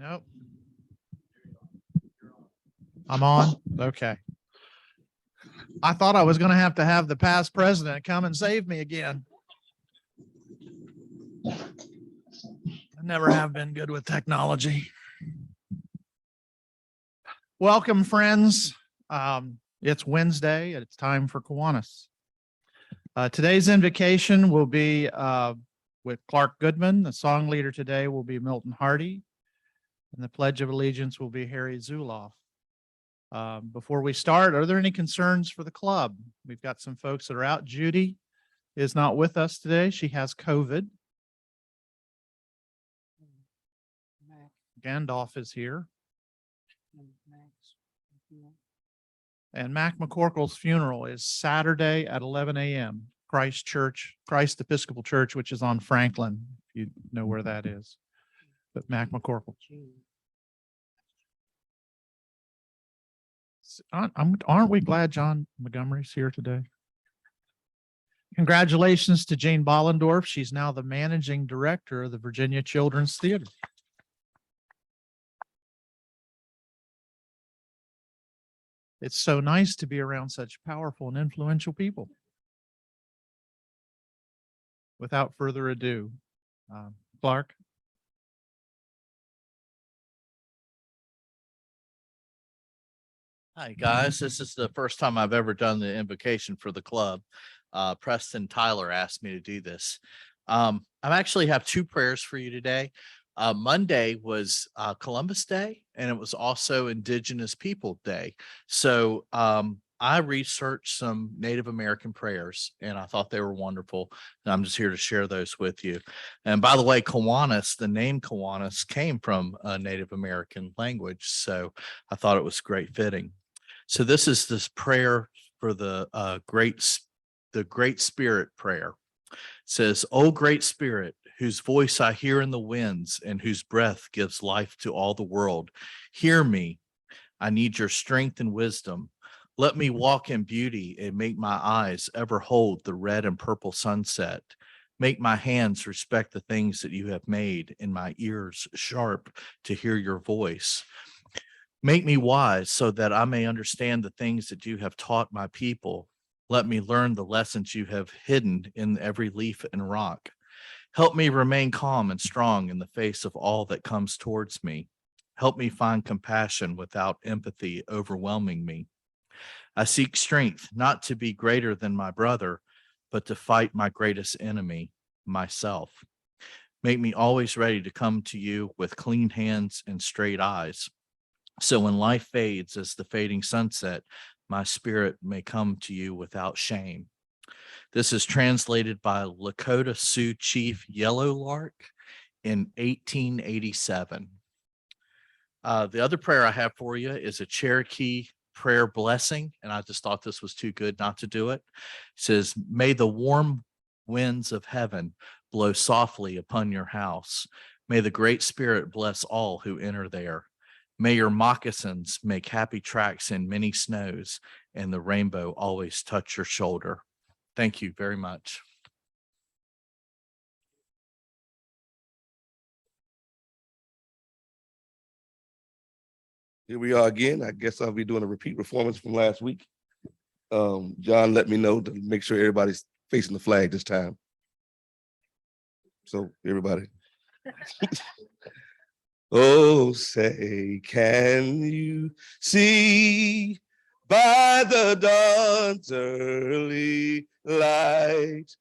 Nope. I'm on. Okay. I thought I was going to have the past president come and save me again. I never have been good with technology. Welcome, friends. It's Wednesday. It's time for Kiwanis. Today's invocation will be with Clark Goodman. The song leader today will be Milton Hardy. And the Pledge of Allegiance will be Harry Zuloff. Before we start, are there any concerns for the club? We've got some folks that are out. Judy is not with us today. She has COVID. Gandalf is here. And Mac McCorkle's funeral is Saturday at 11 a.m. Christ Episcopal Church, which is on Franklin, if you know where that is. But Mac McCorkle. Aren't we glad John Montgomery's here today? Congratulations to Jane Bollendorf. She's now the managing director of the Virginia Children's Theater. It's so nice to be around such powerful and influential people. Without further ado, Clark. Hi, guys. This is the first time I've ever done the invocation for the club. Preston Tyler asked me to do this. I actually have two prayers for you today. Monday was Columbus Day, and it was also Indigenous People Day. So I researched some Native American prayers, and I thought they were wonderful. And I'm just here to share those with you. And by the way, Kiwanis, the name Kiwanis came from a Native American language. So I thought it was great fitting. So this is this prayer for the Great Spirit prayer. It says, "O Great Spirit, whose voice I hear in the winds and whose breath gives life to all the world, hear me. I need your strength and wisdom. Let me walk in beauty and make my eyes ever hold the red and purple sunset. Make my hands respect the things that you have made and my ears sharp to hear your voice. Make me wise so that I may understand the things that you have taught my people. Let me learn the lessons you have hidden in every leaf and rock. Help me remain calm and strong in the face of all that comes towards me. Help me find compassion without empathy overwhelming me. I seek strength not to be greater than my brother, but to fight my greatest enemy, myself. Make me always ready to come to you with clean hands and straight eyes. So when life fades as the fading sunset, my spirit may come to you without shame." This is translated by Lakota Sioux Chief Yellow Lark in 1887. The other prayer I have for you is a Cherokee prayer blessing, and I just thought this was too good not to do it. It says, "May the warm winds of heaven blow softly upon your house. May the Great Spirit bless all who enter there. May your moccasins make happy tracks in many snows, and the rainbow always touch your shoulder." Thank you very much. Here we are again. I guess I'll be doing a repeat performance from last week. John let me know to make sure everybody's facing the flag this time. So everybody. Oh, say, can you see by the dawn's early light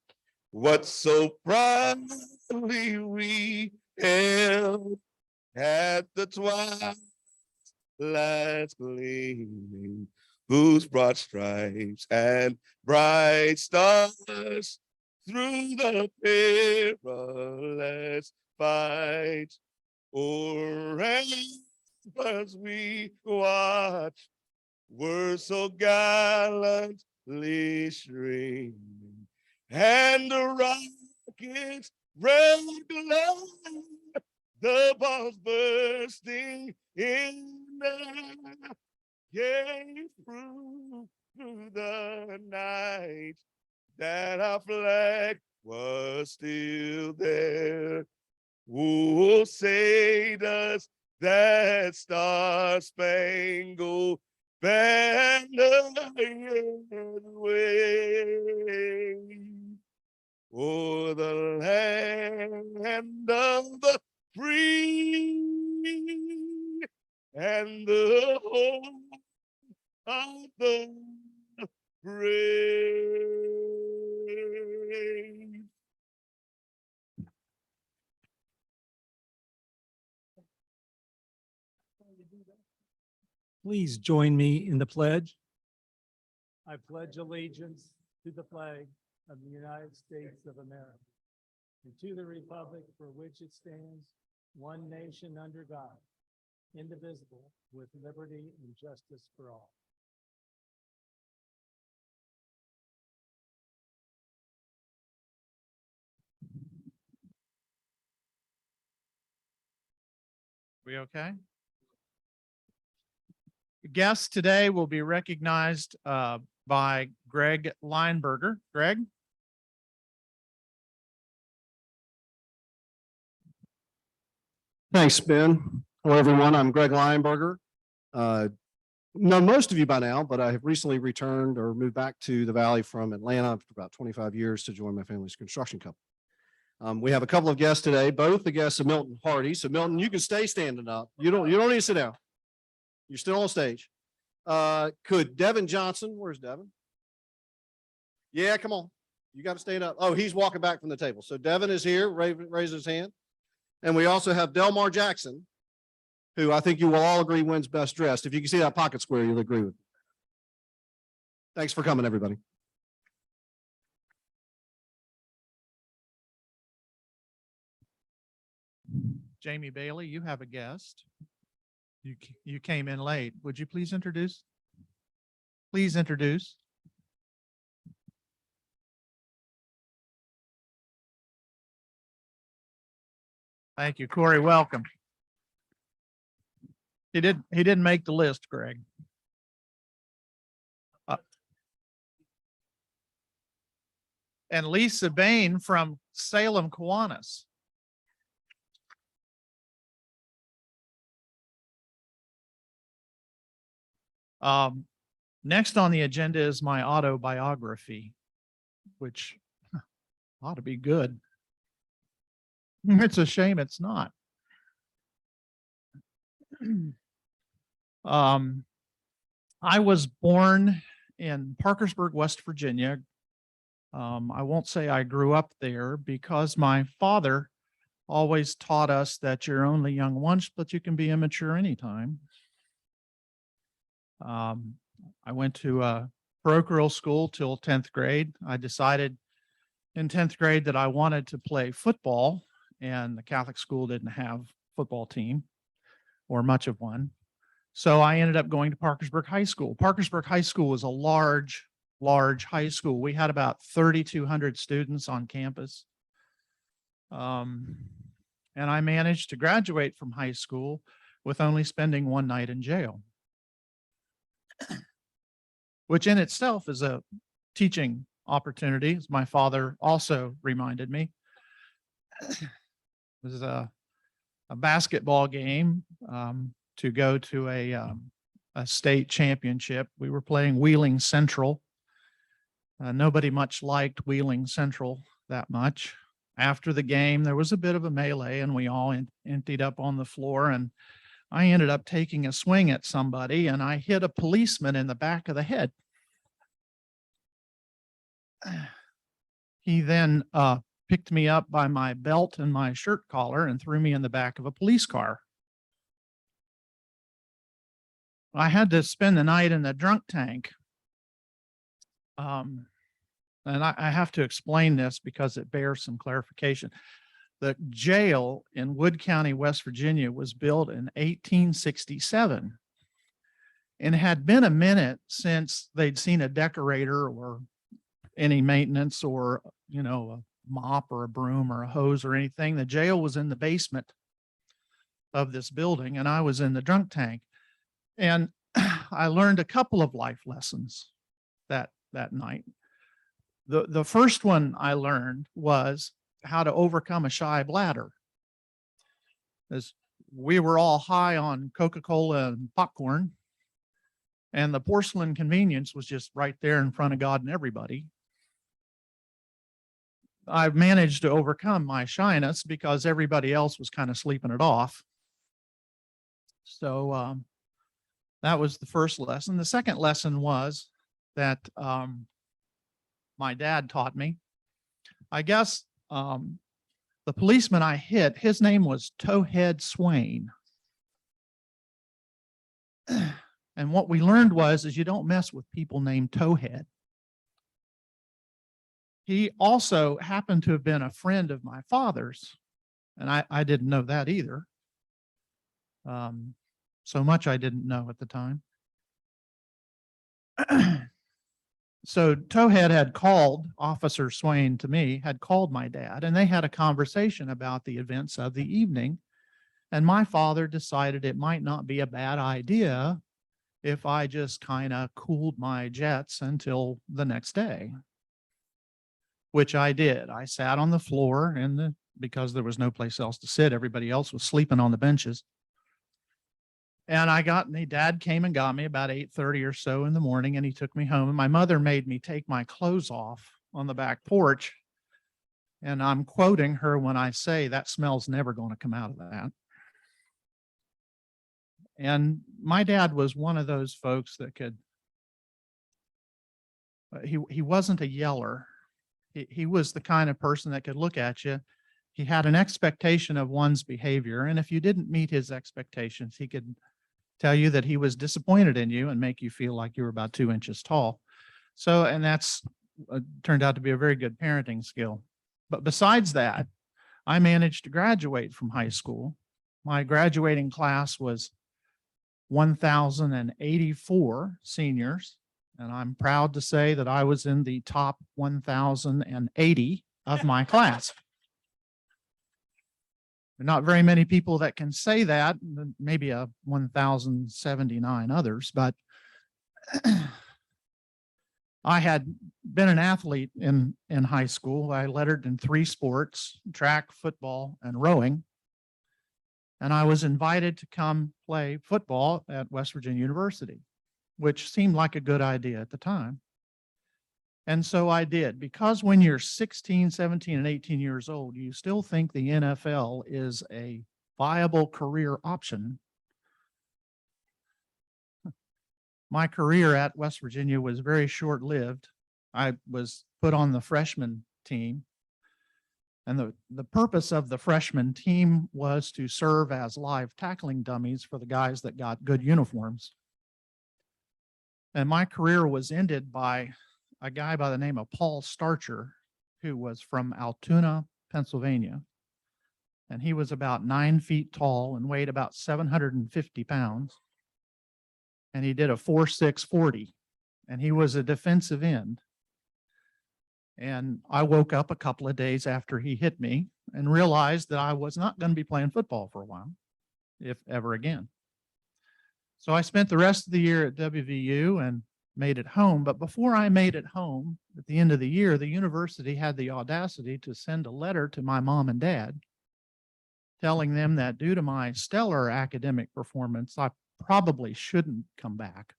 what so proudly we hailed at the twilight's gleaming, whose broad stripes and bright stars through the perilous fight o'er as we watch were so gallantly streaming, and the rockets red glow, the bombs bursting in there, gave through the night that our flag was still there. Oh, say does that star-spangled banner yet wave o'er the land of the free and the home of the brave. Please join me in the pledge. I pledge allegiance to the flag of the United States of America and to the republic for which it stands, one nation under God, indivisible, with liberty and justice for all. We okay? Guests today will be recognized by Greg Lineberger. Greg? Thanks, Ben. Hello, everyone. I'm Greg Lineberger. Know most of you by now, but I have recently returned or moved back to the Valley from Atlanta for about 25 years to join my family's construction company. We have a couple of guests today, both the guests of Milton Hardy. So Milton, you can stay standing up. You don't need to sit down. You're still on stage. Could Devin Johnson, where's Devin? Yeah, come on. You got to stand up. Oh, he's walking back from the table. So Devin is here, raise his hand. And we also have Delmar Jackson, who I think you will all agree wins best dressed. If you can see that pocket square, you'll agree with me. Thanks for coming, everybody. Jamie Bailey, you have a guest. You came in late. Would you please introduce? Please introduce. Thank you, Corey. Welcome. He didn't make the list, Greg. And Lisa Bain from Salem, Kiwanis. Next on the agenda is my autobiography, which ought to be good. It's a shame it's not. I was born in Parkersburg, West Virginia. I won't say I grew up there because my father always taught us that you're only young once, but you can be immature anytime. I went to parochial school till 10th grade. I decided in 10th grade that I wanted to play football, and the Catholic school didn't have a football team or much of one. So I ended up going to Parkersburg High School. Parkersburg High School was a large high school. We had about 3,200 students on campus. And I managed to graduate from high school with only spending one night in jail, which in itself is a teaching opportunity, as my father also reminded me. It was a basketball game to go to a state championship. We were playing Wheeling Central. Nobody much liked Wheeling Central that much. After the game, there was a bit of a melee and we all emptied up on the floor, and I ended up taking a swing at somebody and I hit a policeman in the back of the head. He then picked me up by my belt and my shirt collar and threw me in the back of a police car. I had to spend the night in the drunk tank. And I have to explain this because it bears some clarification. The jail in Wood County, West Virginia was built in 1867 and had been a minute since they'd seen a decorator or any maintenance or, you know, a mop or a broom or a hose or anything. The jail was in the basement of this building and I was in the drunk tank. And I learned a couple of life lessons that night. The first one I learned was how to overcome a shy bladder. As we were all high on Coca-Cola and popcorn. And the porcelain convenience was just right there in front of God and everybody. I've managed to overcome my shyness because everybody else was kind of sleeping it off. So that was the first lesson. The second lesson was that my dad taught me. I guess the policeman I hit, his name was Towhead Swain. And what we learned is you don't mess with people named Towhead. He also happened to have been a friend of my father's, and I didn't know that either. So much I didn't know at the time. So Towhead had called Officer Swain to me, had called my dad, and they had a conversation about the events of the evening. And my father decided it might not be a bad idea if I just kind of cooled my jets until the next day, which I did. I sat on the floor because there was no place else to sit. Everybody else was sleeping on the benches. And Dad came and got me about 8:30 or so in the morning, and he took me home. And my mother made me take my clothes off on the back porch. And I'm quoting her when I say that smell's never going to come out of that. And my dad was one of those folks that he wasn't a yeller. He was the kind of person that could look at you. He had an expectation of one's behavior. And if you didn't meet his expectations, he could tell you that he was disappointed in you and make you feel like you were about 2 inches tall. So, and that's turned out to be a very good parenting skill. But besides that, I managed to graduate from high school. My graduating class was 1,084 seniors. And I'm proud to say that I was in the top 1,080 of my class. There are not very many people that can say that, maybe 1,079 others, but I had been an athlete in high school. I lettered in 3 sports, track, football, and rowing. And I was invited to come play football at West Virginia University, which seemed like a good idea at the time. And so I did, because when you're 16, 17, and 18 years old, you still think the NFL is a viable career option. My career at West Virginia was very short-lived. I was put on the freshman team. And the purpose of the freshman team was to serve as live tackling dummies for the guys that got good uniforms. And my career was ended by a guy by the name of Paul Starcher, who was from Altoona, Pennsylvania. And he was about 9 feet tall and weighed about 750 pounds. And he did a 4.6 40, and he was a defensive end. And I woke up a couple of days after he hit me and realized that I was not going to be playing football for a while, if ever again. So I spent the rest of the year at WVU and made it home. But before I made it home, at the end of the year, the university had the audacity to send a letter to my mom and dad telling them that due to my stellar academic performance, I probably shouldn't come back.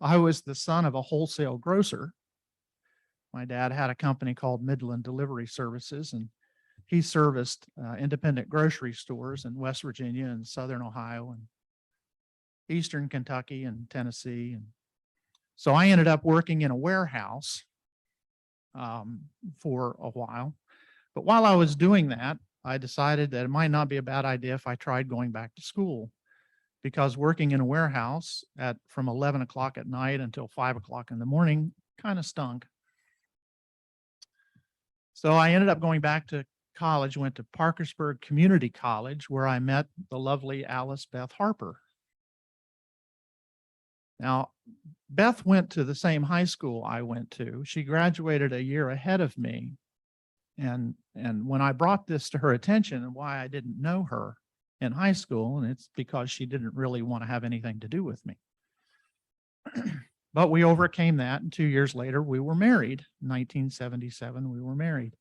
I was the son of a wholesale grocer. My dad had a company called Midland Delivery Services, and he serviced independent grocery stores in West Virginia and Southern Ohio and Eastern Kentucky and Tennessee. And so I ended up working in a warehouse for a while. But while I was doing that, I decided that it might not be a bad idea if I tried going back to school, because working in a warehouse from 11 o'clock at night until 5 o'clock in the morning kind of stunk. So I ended up going back to college, went to Parkersburg Community College, where I met the lovely Alice Beth Harper. Now, Beth went to the same high school I went to. She graduated a year ahead of me. And when I brought this to her attention and why I didn't know her in high school, and it's because she didn't really want to have anything to do with me. But we overcame that, and 2 years later, we were married. In 1977, we were married.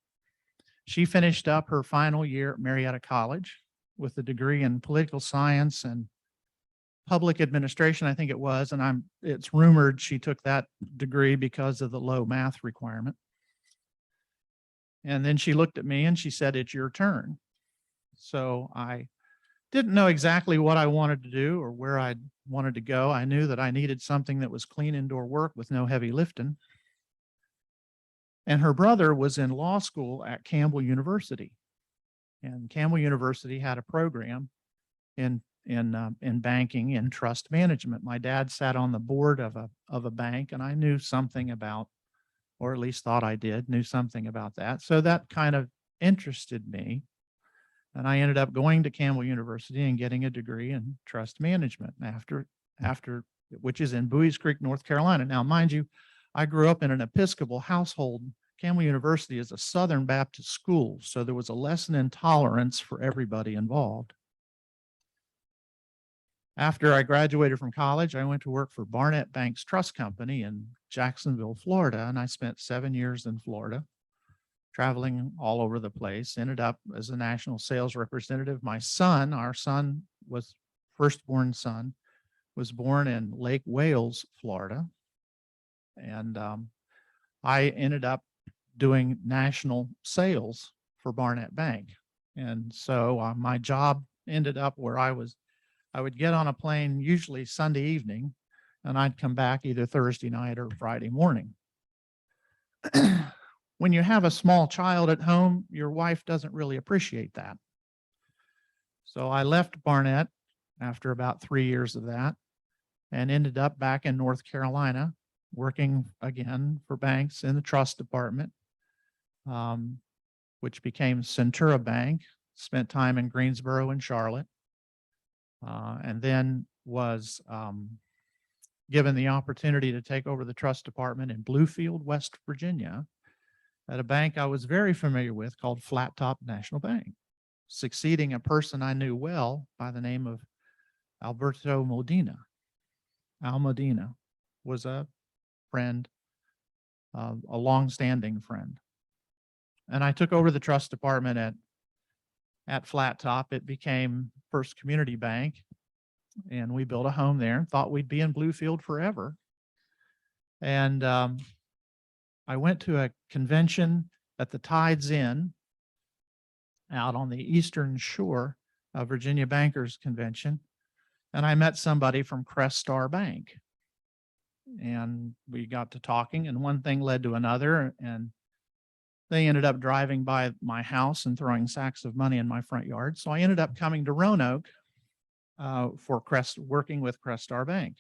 She finished up her final year at Marietta College with a degree in political science and public administration, I think it was, and it's rumored she took that degree because of the low math requirement. And then she looked at me and she said, "It's your turn." So I didn't know exactly what I wanted to do or where I wanted to go. I knew that I needed something that was clean indoor work with no heavy lifting. And her brother was in law school at Campbell University. And Campbell University had a program in banking and trust management. My dad sat on the board of a bank, and I knew something about, or at least thought I knew something about that. So that kind of interested me. And I ended up going to Campbell University and getting a degree in trust management after which is in Buies Creek, North Carolina. Now, mind you, I grew up in an Episcopal household. Campbell University is a Southern Baptist school, so there was a lesson in tolerance for everybody involved. After I graduated from college, I went to work for Barnett Bank's Trust Company in Jacksonville, Florida, and I spent 7 years in Florida, traveling all over the place. Ended up as a national sales representative. Our son was firstborn son, was born in Lake Wales, Florida. And I ended up doing national sales for Barnett Bank. And so my job ended up where I would get on a plane usually Sunday evening, and I'd come back either Thursday night or Friday morning. When you have a small child at home, your wife doesn't really appreciate that. So I left Barnett after about 3 years of that and ended up back in North Carolina, working again for banks in the trust department, which became Centura Bank. Spent time in Greensboro and Charlotte, and then was given the opportunity to take over the trust department in Bluefield, West Virginia, at a bank I was very familiar with called Flat Top National Bank, succeeding a person I knew well by the name of Alberto Modena. Al Modena was a friend, a longstanding friend. And I took over the trust department at Flat Top. It became First Community Bank, and we built a home there and thought we'd be in Bluefield forever. And I went to a convention at the Tides Inn out on the eastern shore of Virginia Bankers Convention, and I met somebody from Crest Star Bank. And we got to talking, and one thing led to another, and they ended up driving by my house and throwing sacks of money in my front yard. So I ended up coming to Roanoke for working with Crest Star Bank.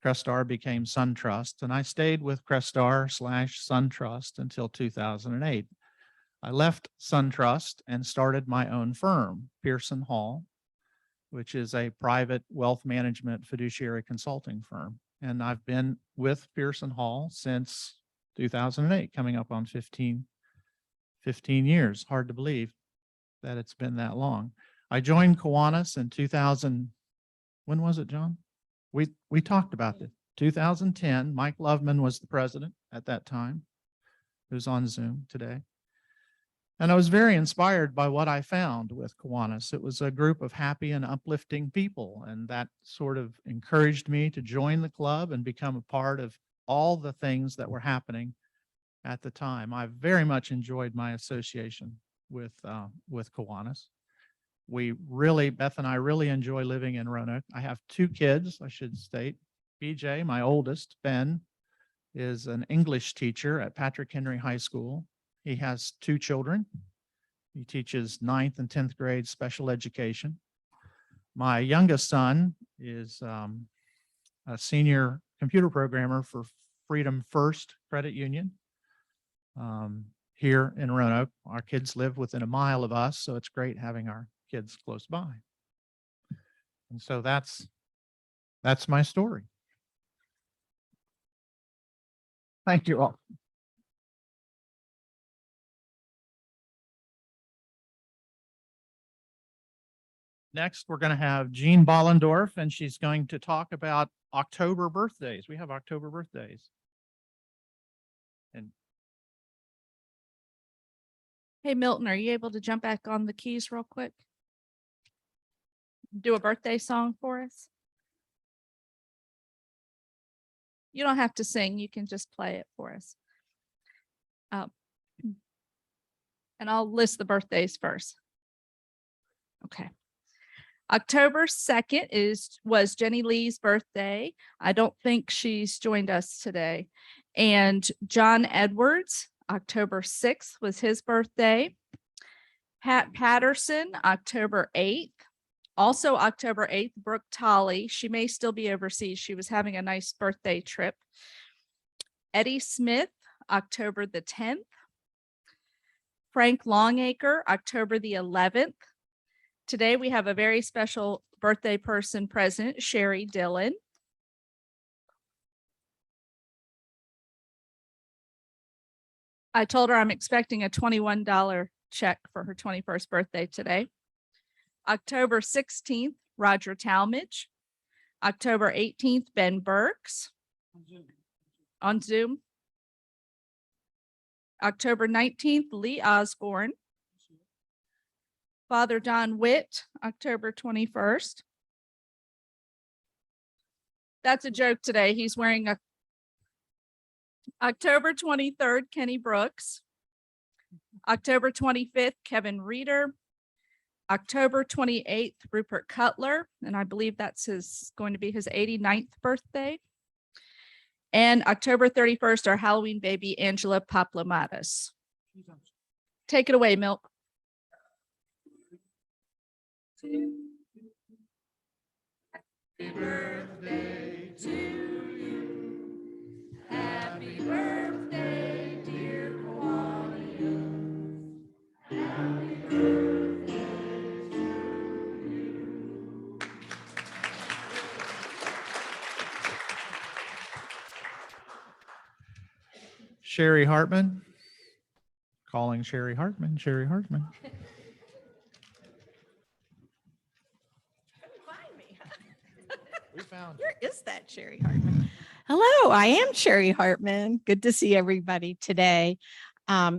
Crest Star became SunTrust, and I stayed with Crest Star / SunTrust until 2008. I left SunTrust and started my own firm, Pearson Hall, which is a private wealth management fiduciary consulting firm. And I've been with Pearson Hall since 2008, coming up on 15 years. Hard to believe that it's been that long. I joined Kiwanis in 2000. When was it, John? We talked about this. 2010. Mike Loveman was the president at that time, who's on Zoom today. And I was very inspired by what I found with Kiwanis. It was a group of happy and uplifting people, and that sort of encouraged me to join the club and become a part of all the things that were happening at the time. I very much enjoyed my association with Kiwanis. Beth and I really enjoy living in Roanoke. I have 2 kids, I should state. BJ, my oldest, Ben, is an English teacher at Patrick Henry High School. He has 2 children. He teaches 9th and 10th grade special education. My youngest son is a senior computer programmer for Freedom First Credit Union here in Roanoke. Our kids live within a mile of us, so it's great having our kids close by. And so that's my story. Thank you all. Next, we're going to have Jean Bollendorf, and she's going to talk about October birthdays. We have October birthdays. And Hey, Milton, are you able to jump back on the keys real quick? Do a birthday song for us? You don't have to sing. You can just play it for us. And I'll list the birthdays first. Okay. October 2nd was Jenny Lee's birthday. I don't think she's joined us today. And John Edwards, October 6th was his birthday. Pat Patterson, October 8th. Also October 8th, Brooke Tolley. She may still be overseas. She was having a nice birthday trip. Eddie Smith, October the 10th. Frank Longacre, October the 11th. Today we have a very special birthday person present, Sherry Dillon. I told her I'm expecting a $21 check for her 21st birthday today. October 16th, Roger Talmadge. October 18th, Ben Burks. On Zoom. October 19th, Lee Osborne. Father Don Witt, October 21st. That's a joke today. He's wearing a October 23rd, Kenny Brooks. October 25th, Kevin Reeder. October 28th, Rupert Cutler. And I believe that's going to be his 89th birthday. And October 31st, our Halloween baby, Angela Paplamatis. Take it away, Milk. Happy birthday to you. Happy birthday, dear Kiwanis. Happy birthday to you. Sherry Hartman. Calling Sherry Hartman. Sherry Hartman. Find me. We found Where is that Sherry Hartman? Hello, I am Sherry Hartman. Good to see everybody today.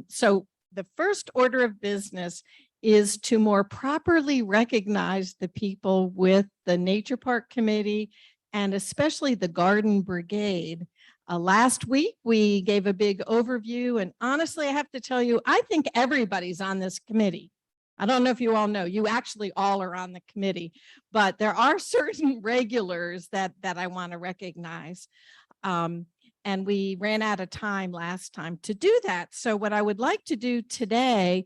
So the first order of business is to more properly recognize the people with the Nature Park Committee and especially the Garden Brigade. Last week, we gave a big overview, and honestly, I have to tell you, I think everybody's on this committee. I don't know if you all know, you actually all are on the committee, but there are certain regulars that I want to recognize. And we ran out of time last time to do that. So what I would like to do today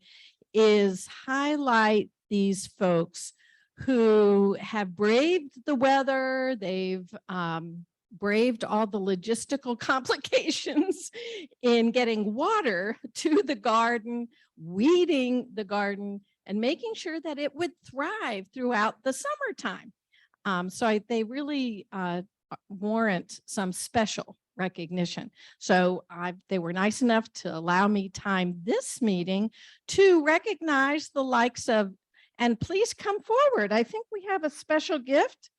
is highlight these folks who have braved the weather. They've braved all the logistical complications in getting water to the garden, weeding the garden, and making sure that it would thrive throughout the summertime. They really warrant some special recognition. So they were nice enough to allow me time this meeting to recognize the likes of, and please come forward. I think we have a special gift.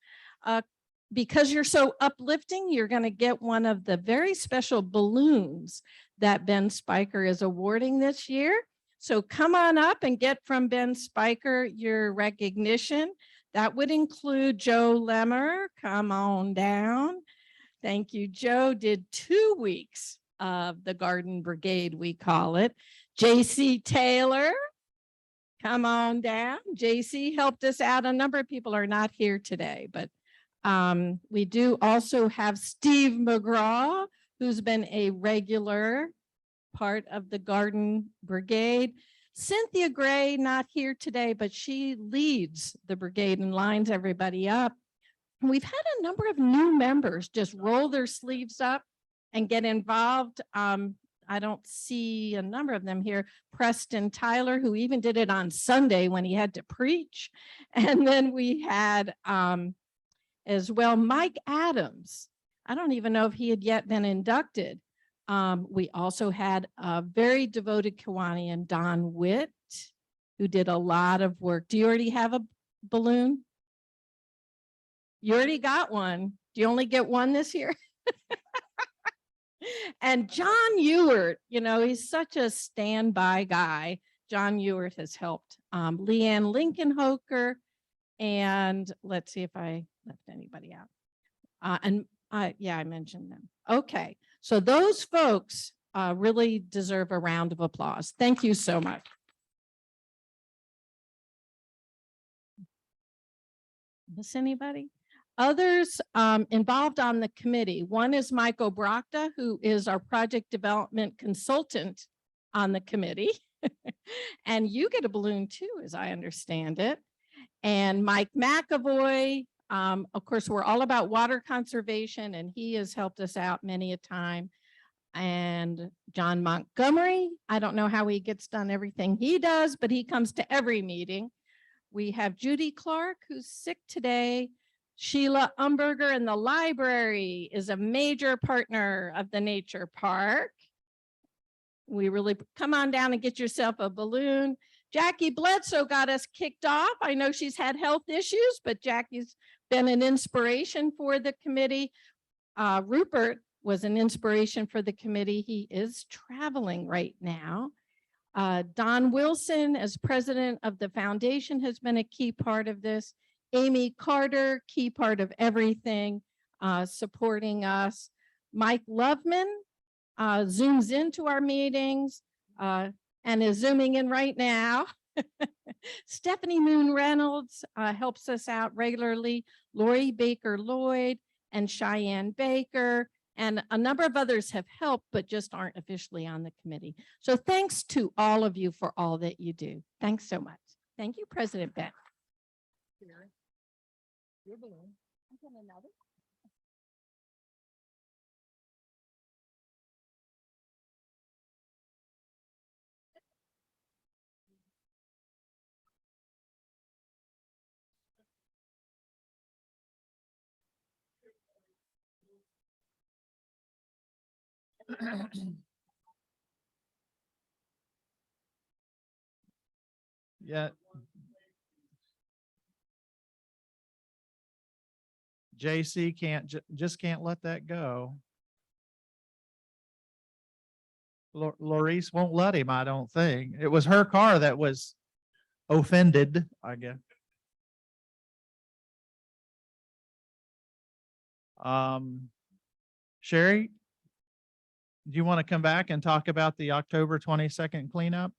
Because you're so uplifting, you're going to get one of the very special balloons that Ben Spiker is awarding this year. So come on up and get from Ben Spiker your recognition. That would include Joe Lemmer. Come on down. Thank you. Joe did 2 weeks of the Garden Brigade, we call it. JC Taylor, come on down. JC helped us out. A number of people are not here today, but we do also have Steve McGraw, who's been a regular part of the Garden Brigade. Cynthia Gray, not here today, but she leads the brigade and lines everybody up. And we've had a number of new members just roll their sleeves up and get involved. I don't see a number of them here. Preston Tyler, who even did it on Sunday when he had to preach. And then we had as well Mike Adams. I don't even know if he had yet been inducted. We also had a very devoted Kiwanian, Don Witt, who did a lot of work. Do you already have a balloon? You already got one. Do you only get one this year? And John Ewart, you know, he's such a standby guy. John Ewert has helped, Leanne Lincolnhoker, and let's see if I left anybody out. Yeah, I mentioned them. Okay, so those folks really deserve a round of applause. Thank you so much. Miss anybody? Others involved on the committee. One is Mike Obrachta, who is our project development consultant on the committee. And you get a balloon too, as I understand it. And Mike McAvoy, of course, we're all about water conservation, and he has helped us out many a time. And John Montgomery, I don't know how he gets done everything he does, but he comes to every meeting. We have Judy Clark, who's sick today. Sheila Umberger in the library is a major partner of the Nature Park. We really come on down and get yourself a balloon. Jackie Bledsoe got us kicked off. I know she's had health issues, but Jackie's been an inspiration for the committee. Rupert was an inspiration for the committee. He is traveling right now. Don Wilson, as president of the foundation, has been a key part of this. Amy Carter, key part of everything, supporting us. Mike Loveman zooms into our meetings and is zooming in right now. Stephanie Moon Reynolds helps us out regularly. Lori Baker Lloyd and Cheyenne Baker. And a number of others have helped, but just aren't officially on the committee. So thanks to all of you for all that you do. Thanks so much. Thank you, President Beck. Your balloon. I got another. Yeah. JC just can't let that go. Laurice won't let him, I don't think. It was her car that was offended, I guess. Sherry, do you want to come back and talk about the October 22nd cleanup?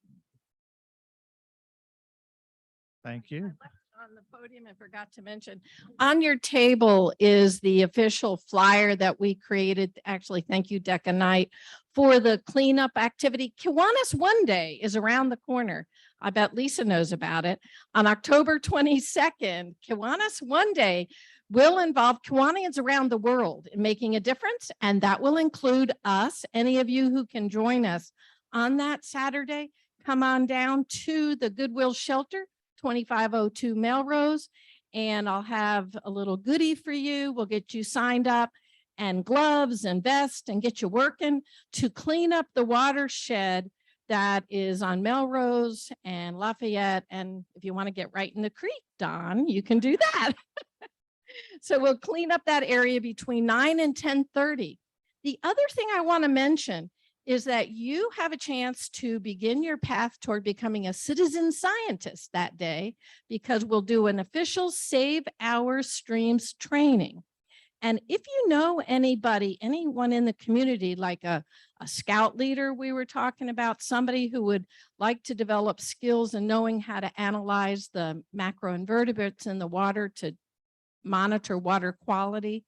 Thank you. On the podium, I forgot to mention, on your table is the official flyer that we created. Actually, thank you, Decca Knight, for the cleanup activity. Kiwanis One Day is around the corner. I bet Lisa knows about it. On October 22nd, Kiwanis One Day will involve Kiwanians around the world in making a difference, and that will include us. Any of you who can join us on that Saturday, come on down to the Goodwill Shelter, 2502 Melrose, and I'll have a little goodie for you. We'll get you signed up and gloves and vest and get you working to clean up the watershed that is on Melrose and Lafayette. And if you want to get right in the creek, Don, you can do that. So we'll clean up that area between 9 and 10:30. The other thing I want to mention is that you have a chance to begin your path toward becoming a citizen scientist that day, because we'll do an official Save Our Streams training. And if you know anybody, anyone in the community, like a scout leader we were talking about, somebody who would like to develop skills in knowing how to analyze the macroinvertebrates in the water to monitor water quality,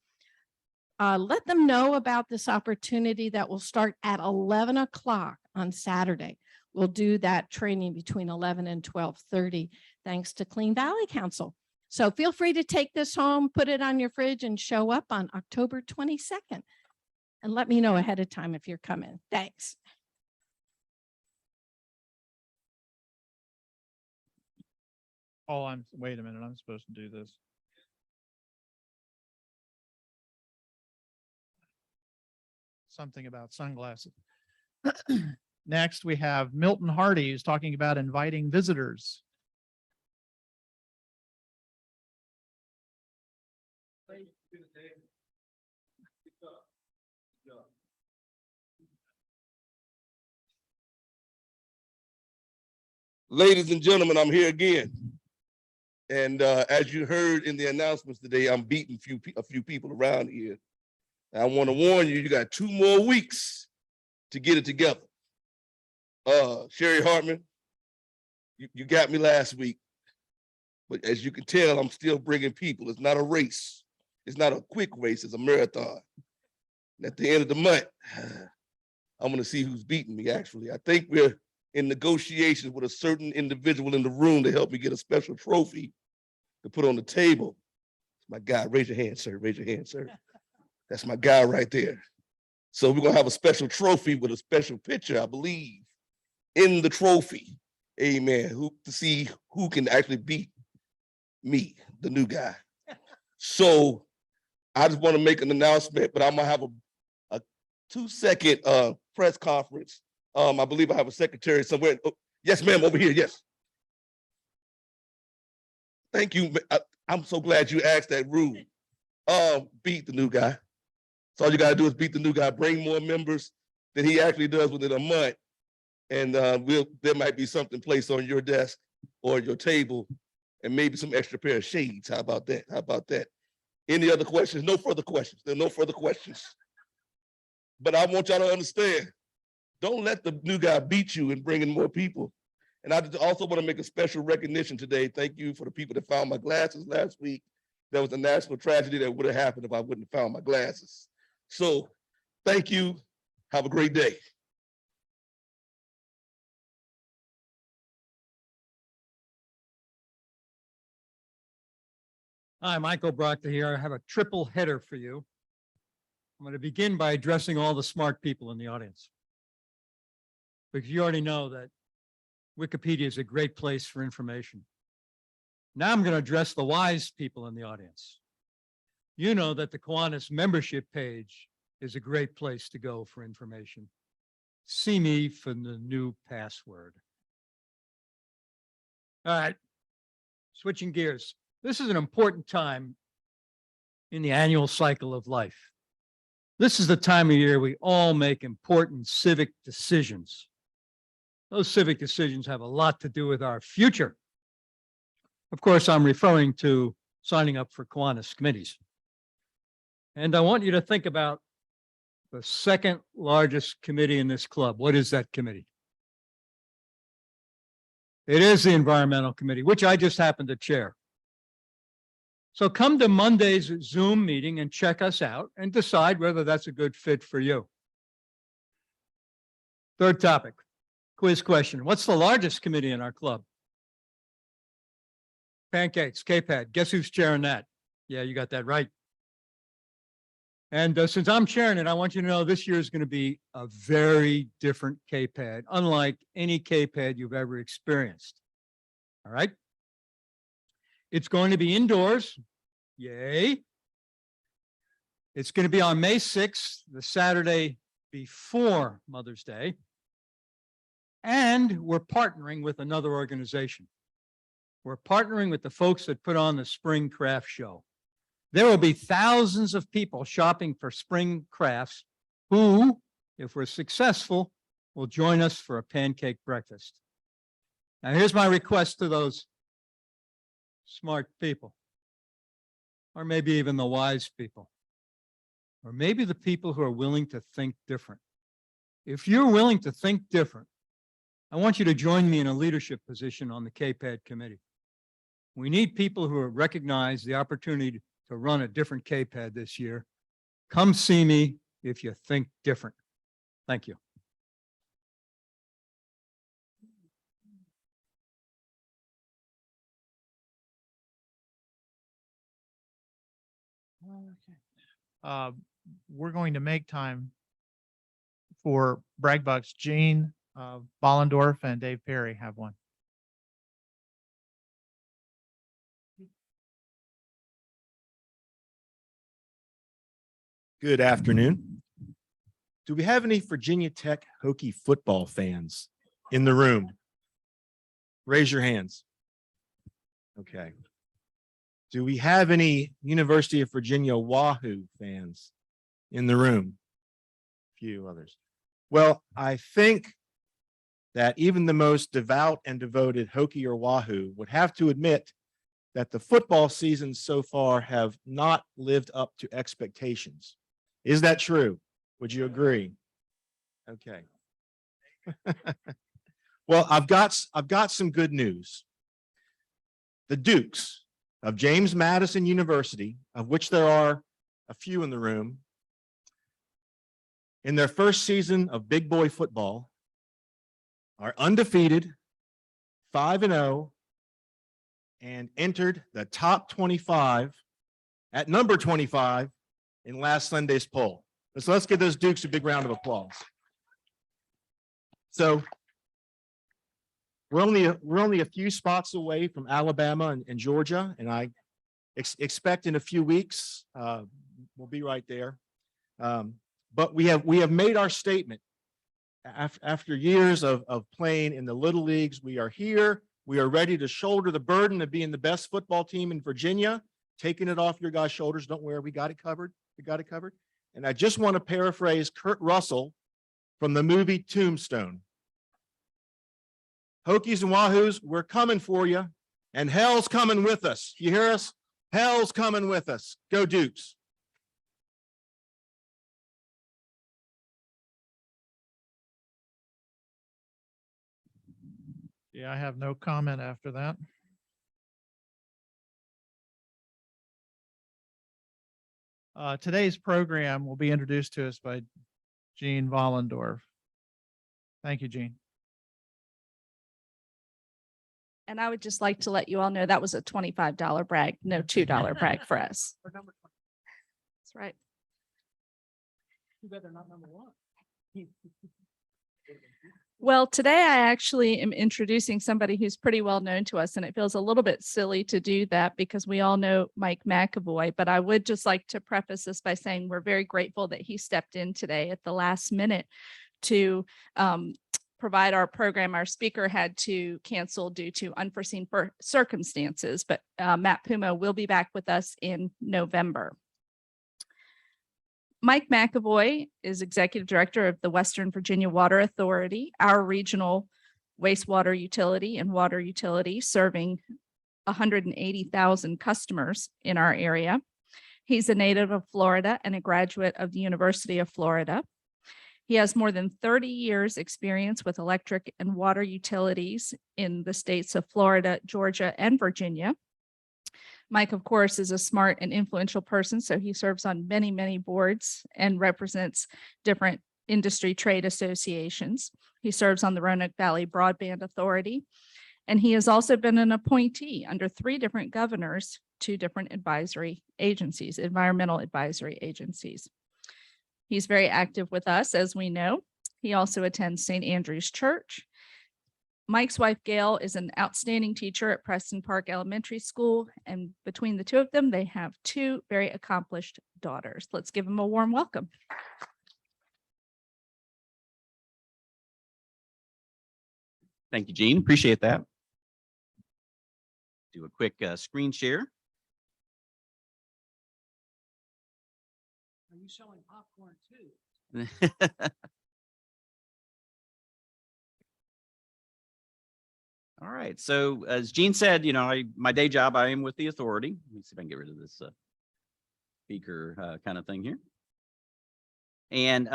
let them know about this opportunity that will start at 11 o'clock on Saturday. We'll do that training between 11 and 12:30, thanks to Clean Valley Council. So feel free to take this home, put it on your fridge, and show up on October 22nd. And let me know ahead of time if you're coming. Thanks. Oh, wait a minute, I'm supposed to do this. Something about sunglasses. Next, we have Milton Hardy, who's talking about inviting visitors. Ladies and gentlemen, I'm here again. And as you heard in the announcements today, I'm beating a few people around here. I want to warn you, you got 2 more weeks to get it together. Sherry Hartman, you got me last week. But as you can tell, I'm still bringing people. It's not a race. It's not a quick race. It's a marathon. And at the end of the month, I'm going to see who's beating me, actually. I think we're in negotiations with a certain individual in the room to help me get a special trophy to put on the table. My guy, raise your hand, sir. Raise your hand, sir. That's my guy right there. So we're going to have a special trophy with a special picture, I believe, in the trophy. Amen. To see who can actually beat me, the new guy. So I just want to make an announcement, but I'm going to have a 2-second press conference. I believe I have a secretary somewhere. Oh, yes, ma'am, over here, yes. Thank you. I'm so glad you asked that rule. Beat the new guy. So all you gotta do is beat the new guy, bring more members than he actually does within a month. And there might be something placed on your desk or your table and maybe some extra pair of shades. How about that? How about that? Any other questions? No further questions. There are no further questions. But I want y'all to understand, don't let the new guy beat you in bringing more people. And I also want to make a special recognition today. Thank you for the people that found my glasses last week. There was a national tragedy that would have happened if I wouldn't have found my glasses. So thank you. Have a great day. Hi, Michael Proctor here. I have a triple header for you. I'm going to begin by addressing all the smart people in the audience, because you already know that Wikipedia is a great place for information. Now I'm going to address the wise people in the audience. You know that the Kiwanis membership page is a great place to go for information. See me for the new password. All right, switching gears. This is an important time in the annual cycle of life. This is the time of year we all make important civic decisions. Those civic decisions have a lot to do with our future. Of course, I'm referring to signing up for Kiwanis committees. And I want you to think about the second largest committee in this club. What is that committee? It is the Environmental Committee, which I just happen to chair. So come to Monday's Zoom meeting and check us out and decide whether that's a good fit for you. Third topic, quiz question. What's the largest committee in our club? Pancakes, KPAD. Guess who's chairing that? Yeah, you got that right. And since I'm chairing it, I want you to know this year is going to be a very different KPAD, unlike any KPAD you've ever experienced. All right. It's going to be indoors. Yay. It's going to be on May 6th, the Saturday before Mother's Day. And we're partnering with another organization. We're partnering with the folks that put on the Spring Craft Show. There will be thousands of people shopping for spring crafts who, if we're successful, will join us for a pancake breakfast. Now, here's my request to those smart people, or maybe even the wise people, or maybe the people who are willing to think different. If you're willing to think different, I want you to join me in a leadership position on the KPAD committee. We need people who recognize the opportunity to run a different KPAD this year. Come see me if you think different. Thank you. We're going to make time for brag bucks. Gene Bollendorf and Dave Perry have one. Good afternoon. Do we have any Virginia Tech Hokie football fans in the room? Raise your hands. Okay. Do we have any University of Virginia Wahoo fans in the room? A few others. Well, I think that even the most devout and devoted Hokie or Wahoo would have to admit that the football seasons so far have not lived up to expectations. Is that true? Would you agree? Okay. Well, I've got some good news. The Dukes of James Madison University, of which there are a few in the room, in their first season of big boy football, are undefeated, 5-0, and entered the top 25 at number 25 in last Sunday's poll. So let's give those Dukes a big round of applause. So we're only a few spots away from Alabama and Georgia, and I expect in a few weeks we'll be right there. But we have made our statement. After years of playing in the little leagues, we are here. We are ready to shoulder the burden of being the best football team in Virginia, taking it off your guys' shoulders. Don't worry, we got it covered. We got it covered. And I just want to paraphrase Kurt Russell from the movie Tombstone. Hokies and Wahoos, we're coming for you, and hell's coming with us. You hear us? Hell's coming with us. Go Dukes. Yeah, I have no comment after that. Today's program will be introduced to us by Gene Vollendorf. Thank you, Gene. And I would just like to let you all know that was a $25 brag, no $2 brag for us. That's right. You better not number one. Well, today I actually am introducing somebody who's pretty well known to us, and it feels a little bit silly to do that because we all know Mike McAvoy, but I would just like to preface this by saying we're very grateful that he stepped in today at the last minute to provide our program. Our speaker had to cancel due to unforeseen circumstances, but Matt Puma will be back with us in November. Mike McAvoy is Executive Director of the Western Virginia Water Authority, our regional wastewater utility and water utility serving 180,000 customers in our area. He's a native of Florida and a graduate of the University of Florida. He has more than 30 years experience with electric and water utilities in the states of Florida, Georgia, and Virginia. Mike, of course, is a smart and influential person, so he serves on many, many boards and represents different industry trade associations. He serves on the Roanoke Valley Broadband Authority, and he has also been an appointee under 3 different governors to different advisory agencies, environmental advisory agencies. He's very active with us, as we know. He also attends St. Andrew's Church. Mike's wife, Gail, is an outstanding teacher at Preston Park Elementary School, and between the two of them, they have 2 very accomplished daughters. Let's give them a warm welcome. Thank you, Gene. Appreciate that. Do a quick screen share. Are you selling popcorn too? All right. So as Gene said, you know, my day job, I am with the authority. Let me see if I can get rid of this speaker kind of thing here. And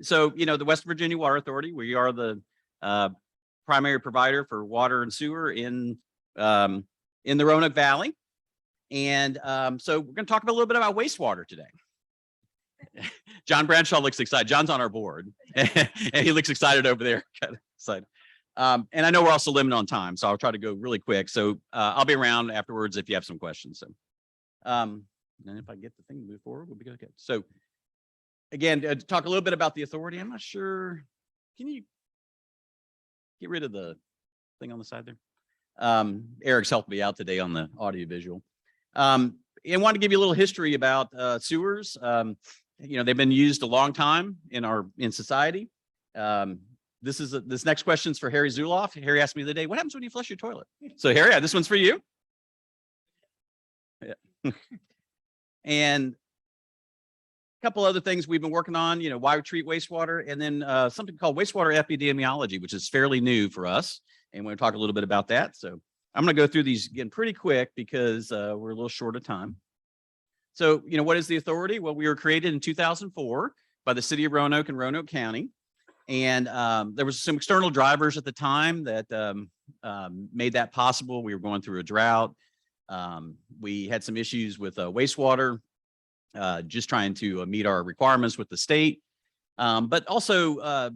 so, you know, the West Virginia Water Authority, we are the primary provider for water and sewer in the Roanoke Valley. And so we're going to talk a little bit about wastewater today. John Bradshaw looks excited. John's on our board and he looks excited over there. Kind of excited. And I know we're also limited on time, so I'll try to go really quick. So I'll be around afterwards if you have some questions. So, and if I get the thing to move forward, we'll be good. So again, to talk a little bit about the authority, I'm not sure. Can you get rid of the thing on the side there? Eric's helped me out today on the audio visual. And want to give you a little history about sewers. You know, they've been used a long time in society. This next question is for Harry Zuloff. Harry asked me the other day, what happens when you flush your toilet? So Harry, this one's for you. Yeah. And couple other things we've been working on, why we treat wastewater, and then something called wastewater epidemiology, which is fairly new for us. And we're going to talk a little bit about that. So I'm going to go through these again pretty quick because we're a little short of time. So, what is the authority? Well, we were created in 2004 by the city of Roanoke and Roanoke County. And there was some external drivers at the time that made that possible. We were going through a drought. We had some issues with wastewater, just trying to meet our requirements with the state. But also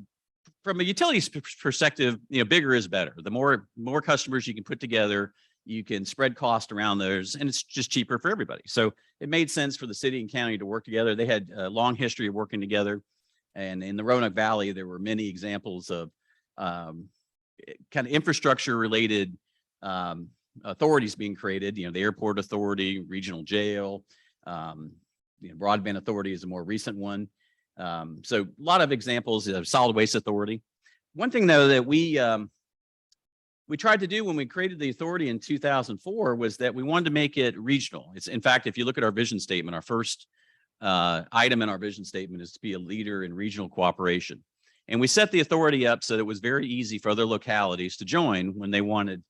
from a utilities perspective, bigger is better. The more customers you can put together, you can spread cost around those, and it's just cheaper for everybody. So it made sense for the city and county to work together. They had a long history of working together. And in the Roanoke Valley, there were many examples of kind of infrastructure related authorities being created, the airport authority, regional jail, broadband authority is a more recent one. So a lot of examples of solid waste authority. One thing though that we tried to do when we created the authority in 2004 was that we wanted to make it regional. It's, in fact, if you look at our vision statement, our first item in our vision statement is to be a leader in regional cooperation. And we set the authority up so that it was very easy for other localities to join when they wanted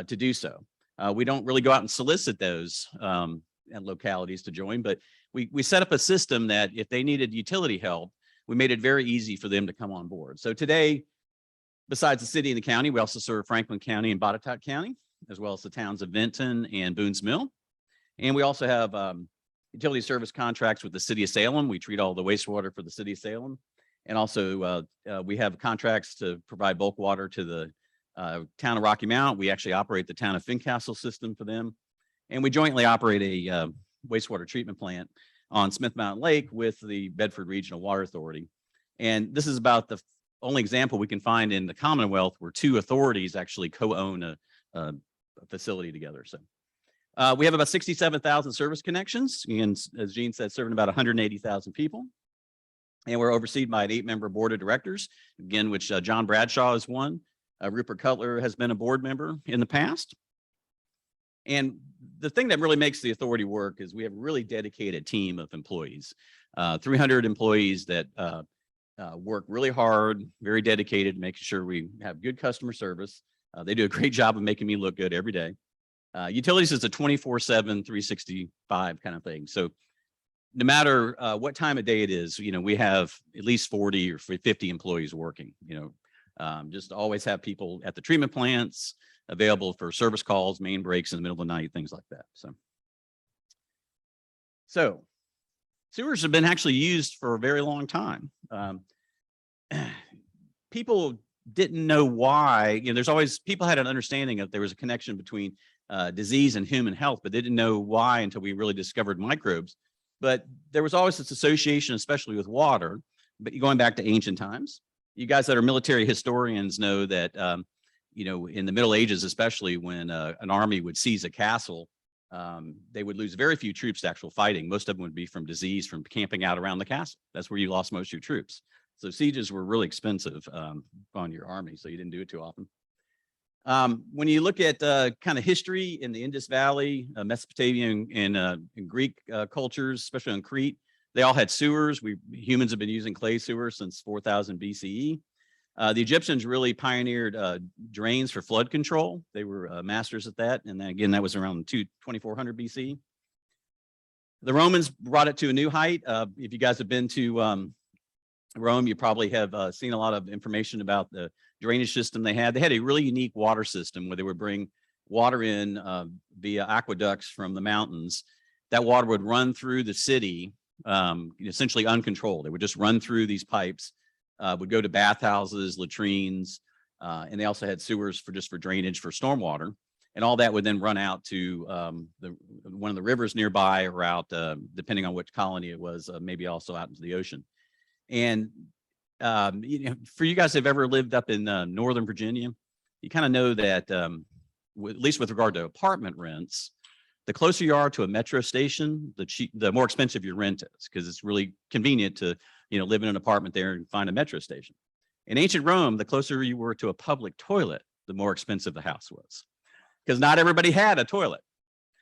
to do so. We don't really go out and solicit those localities to join, but we set up a system that if they needed utility help, we made it very easy for them to come on board. So today, besides the city and the county, we also serve Franklin County and Botetourt County, as well as the towns of Vinton and Boones Mill. And we also have utility service contracts with the city of Salem. We treat all the wastewater for the city of Salem. And also we have contracts to provide bulk water to the town of Rocky Mount. We actually operate the town of Fincastle system for them. And we jointly operate a wastewater treatment plant on Smith Mountain Lake with the Bedford Regional Water Authority. And this is about the only example we can find in the Commonwealth where two authorities actually co-own a facility together. So we have about 67,000 service connections, and as Gene said, serving about 180,000 people. And we're overseen by an 8-member board of directors, again, which John Bradshaw is one. Rupert Cutler has been a board member in the past. And the thing that really makes the authority work is we have a really dedicated team of employees, 300 employees that work really hard, very dedicated, making sure we have good customer service. They do a great job of making me look good every day. Utilities is a 24/7, 365 kind of thing. So no matter what time of day it is, we have at least 40 or 50 employees working, just always have people at the treatment plants available for service calls, main breaks in the middle of the night, things like that. So sewers have been actually used for a very long time. People didn't know why, there's always, people had an understanding that there was a connection between disease and human health, but they didn't know why until we really discovered microbes. But there was always this association, especially with water, but going back to ancient times. You guys that are military historians know that, in the Middle Ages, especially when an army would seize a castle, they would lose very few troops to actual fighting. Most of them would be from disease, from camping out around the castle. That's where you lost most of your troops. So sieges were really expensive on your army, so you didn't do it too often. When you look at kind of history in the Indus Valley, Mesopotamian and Greek cultures, especially on Crete, they all had sewers. Humans have been using clay sewers since 4000 BCE. The Egyptians really pioneered drains for flood control. They were masters at that. And then again, that was around 2400 BC. The Romans brought it to a new height. If you guys have been to Rome, you probably have seen a lot of information about the drainage system they had. They had a really unique water system where they would bring water in via aqueducts from the mountains. That water would run through the city, essentially uncontrolled. It would just run through these pipes, would go to bathhouses, latrines, and they also had sewers for drainage for stormwater. And all that would then run out to one of the rivers nearby, or out, depending on which colony it was, maybe also out into the ocean. And for you guys that have ever lived up in Northern Virginia, you kind of know that, at least with regard to apartment rents, the closer you are to a metro station, the more expensive your rent is, because it's really convenient to live in an apartment there and find a metro station. In ancient Rome, the closer you were to a public toilet, the more expensive the house was, because not everybody had a toilet.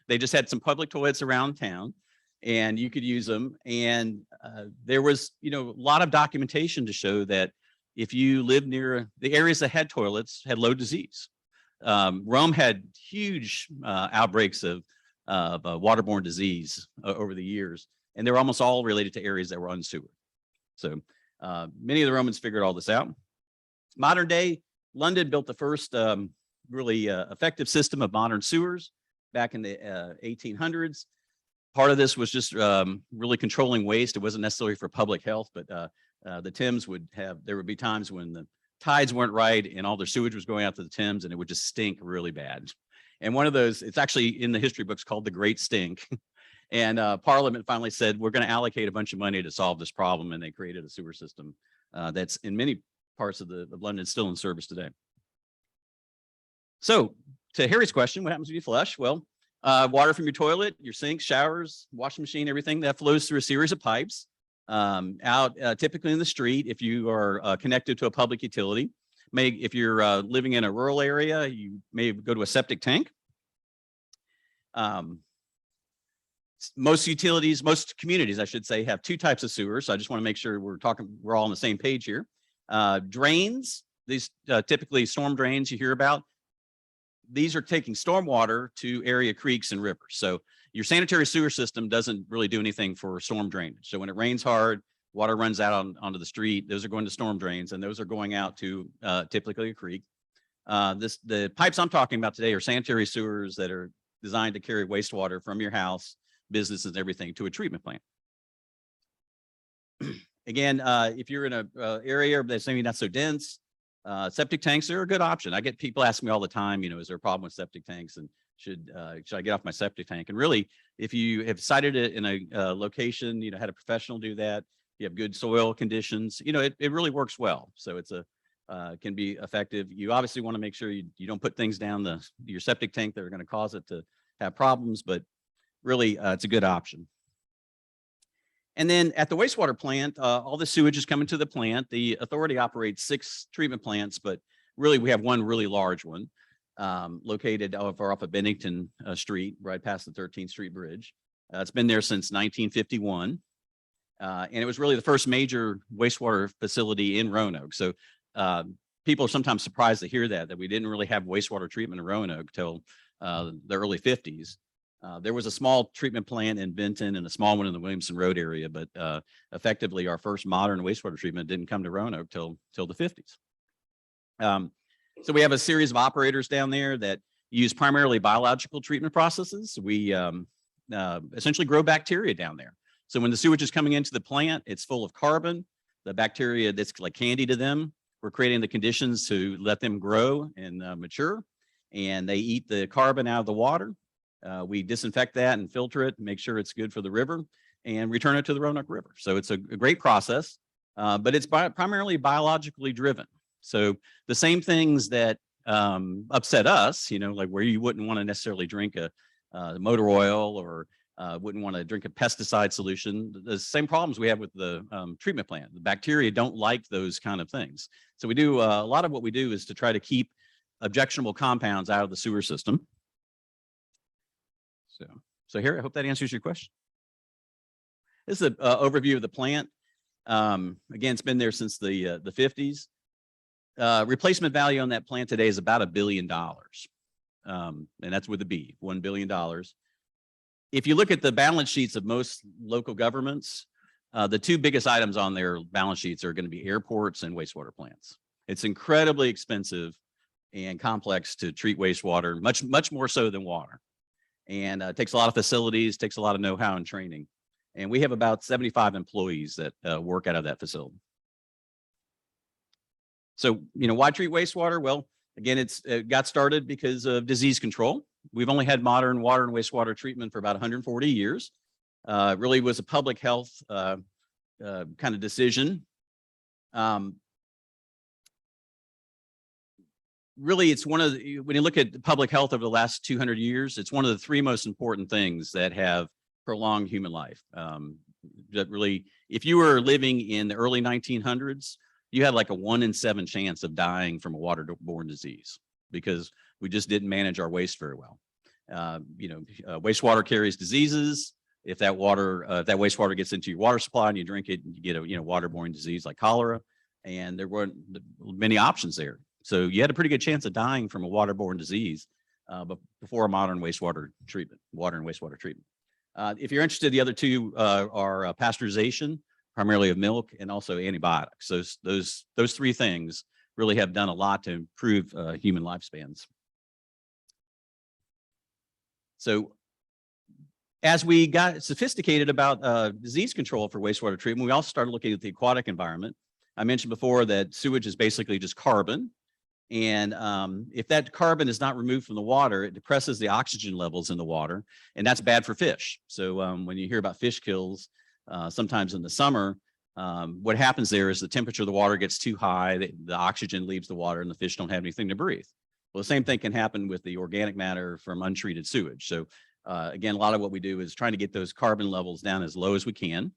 They just had some public toilets around town. and you could use them. And there was, a lot of documentation to show that if you live near the areas that had toilets, had low disease. Rome had huge outbreaks of waterborne disease over the years, and they were almost all related to areas that were unsewered. So many of the Romans figured all this out. Modern day, London built the first really effective system of modern sewers back in the 1800s. Part of this was just really controlling waste. It wasn't necessarily for public health, but the Thames there would be times when the tides weren't right and all their sewage was going out to the Thames, and it would just stink really bad. And one of those, it's actually in the history books called the Great Stink. And Parliament finally said, we're going to allocate a bunch of money to solve this problem. And they created a sewer system that's in many parts of London still in service today. So to Harry's question, what happens when you flush? Well, water from your toilet, your sinks, showers, washing machine, everything that flows through a series of pipes out typically in the street. If you are connected to a public utility, if you're living in a rural area, you may go to a septic tank. Most utilities, most communities, I should say, have two types of sewers. So I just want to make sure we're all on the same page here. Drains, these typically storm drains you hear about. These are taking stormwater to area creeks and rivers. So your sanitary sewer system doesn't really do anything for storm drainage. So when it rains hard, water runs out onto the street. Those are going to storm drains, and those are going out to typically a creek. The pipes I'm talking about today are sanitary sewers that are designed to carry wastewater from your house, businesses, and everything to a treatment plant. Again, if you're in an area that's maybe not so dense, septic tanks are a good option. I get people ask me all the time, is there a problem with septic tanks, and should I get off my septic tank? And really, if you have sited it in a location, had a professional do that, you have good soil conditions, it really works well. So it's can be effective. You obviously want to make sure you don't put things down your septic tank that are going to cause it to have problems, but really it's a good option. And then at the wastewater plant, all the sewage is coming to the plant. The authority operates 6 treatment plants, but really we have one really large one located off of Bennington Street, right past the 13th Street Bridge. It's been there since 1951. And it was really the first major wastewater facility in Roanoke. So people are sometimes surprised to hear that we didn't really have wastewater treatment in Roanoke till the early 50s. There was a small treatment plant in Benton and a small one in the Williamson Road area, but effectively our first modern wastewater treatment didn't come to Roanoke till the 50s. So we have a series of operators down there that use primarily biological treatment processes. We essentially grow bacteria down there. So when the sewage is coming into the plant, it's full of carbon. The bacteria, that's like candy to them. We're creating the conditions to let them grow and mature, and they eat the carbon out of the water. We disinfect that and filter it, make sure it's good for the river, and return it to the Roanoke River. So it's a great process, but it's primarily biologically driven. So the same things that upset us, like where you wouldn't want to necessarily drink a motor oil or wouldn't want to drink a pesticide solution, the same problems we have with the treatment plant. The bacteria don't like those kind of things. So we do a lot of what we do is to try to keep objectionable compounds out of the sewer system. So here, I hope that answers your question. This is an overview of the plant. Again, it's been there since the 50s. Replacement value on that plant today is about $1 billion. And that's with a B, $1 billion. If you look at the balance sheets of most local governments, the 2 biggest items on their balance sheets are going to be airports and wastewater plants. It's incredibly expensive and complex to treat wastewater, much more so than water. And it takes a lot of facilities, takes a lot of know-how and training. And we have about 75 employees that work out of that facility. So, why treat wastewater? Well, again, it got started because of disease control. We've only had modern water and wastewater treatment for about 140 years. It really was a public health kind of decision. Really, it's when you look at public health over the last 200 years, it's one of the 3 most important things that have prolonged human life. That really, if you were living in the early 1900s, you had like a 1 in 7 chance of dying from a waterborne disease because we just didn't manage our waste very well. Wastewater carries diseases. if that water, if that wastewater gets into your water supply and you drink it, you get a, waterborne disease like cholera. And there weren't many options there. So you had a pretty good chance of dying from a waterborne disease but before modern wastewater treatment, water and wastewater treatment. If you're interested, the other two are pasteurization, primarily of milk, and also antibiotics. Those three things really have done a lot to improve human lifespans. So as we got sophisticated about disease control for wastewater treatment, we also started looking at the aquatic environment. I mentioned before that sewage is basically just carbon. And if that carbon is not removed from the water, it depresses the oxygen levels in the water, and that's bad for fish. So when you hear about fish kills, sometimes in the summer, what happens there is the temperature of the water gets too high, the oxygen leaves the water, and the fish don't have anything to breathe. Well, the same thing can happen with the organic matter from untreated sewage. So again, a lot of what we do is trying to get those carbon levels down as low as we can.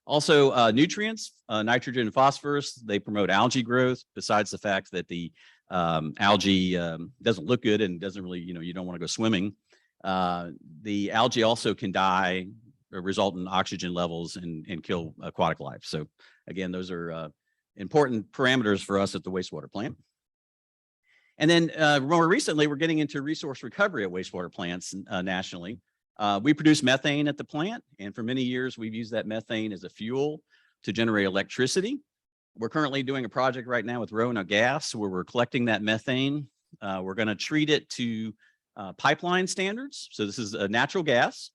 Also, nutrients, nitrogen and phosphorus, they promote algae growth, besides the fact that the algae doesn't look good and doesn't really, you don't want to go swimming. The algae also can die or result in oxygen levels and kill aquatic life. So again, those are important parameters for us at the wastewater plant. And then more recently, we're getting into resource recovery at wastewater plants nationally. We produce methane at the plant, and for many years, we've used that methane as a fuel to generate electricity. We're currently doing a project right now with Roanoke Gas where we're collecting that methane. We're going to treat it to pipeline standards. So this is a natural gas.